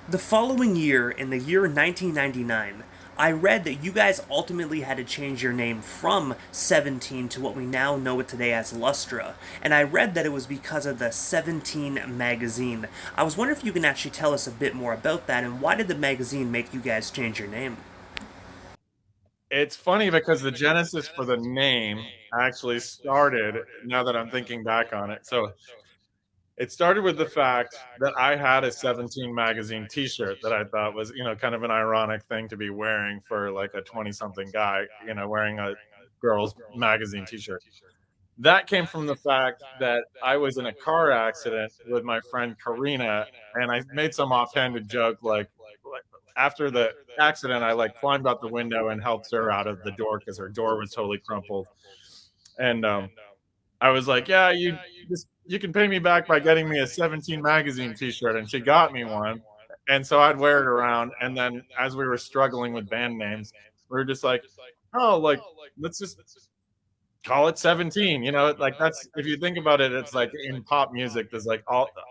The following year, in the year 1999, I read that you guys ultimately had to change your name from 17 to what we now know it today as Lustra, and I read that it was because of the 17 magazine. I was wondering if you can actually tell us a bit more about that, and why did the magazine make you guys change your name? It's funny because the genesis for the name actually started, now that I'm thinking back on it. So it started with the fact that I had a 17 magazine t-shirt that I thought was, kind of an ironic thing to be wearing for like a 20 something guy, wearing a girl's magazine t-shirt. That came from the fact that I was in a car accident with my friend Karina, and I made some offhanded joke like after the accident, I like climbed out the window and helped her out of the door because her door was totally crumpled. And I was like, "Yeah, you can pay me back by getting me a 17 magazine T-shirt," and she got me one. And so I'd wear it around. And then as we were struggling with band names, we were just like, "Oh, like let's just call it 17." Like that's if you think about it, it's like in pop music, there's like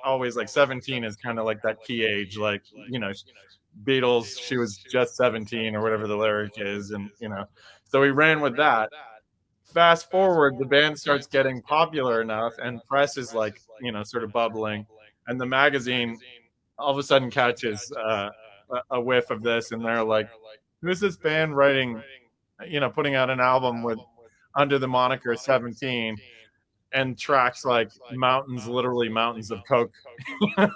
always like 17 is kind of like that key age, like Beatles, she was just 17 or whatever the lyric is, and so we ran with that. Fast forward, the band starts getting popular enough, and press is like sort of bubbling, and the magazine all of a sudden catches a whiff of this, and they're like, "Who's this band writing? Putting out an album with under the moniker 17." And tracks like mountains, literally mountains of coke.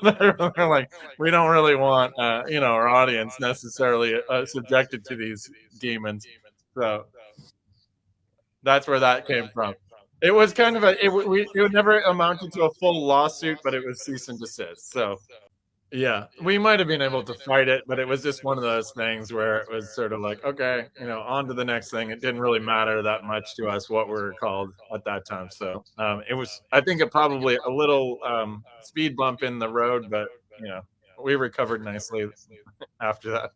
They're like, we don't really want, our audience necessarily subjected to these demons. So that's where that came from. It was kind of it never amounted to a full lawsuit, but it was cease and desist. So yeah, we might have been able to fight it, but it was just one of those things where it was sort of like, okay, on to the next thing. It didn't really matter that much to us what we were called at that time. So it was, I think, it probably a little speed bump in the road, but we recovered nicely after that.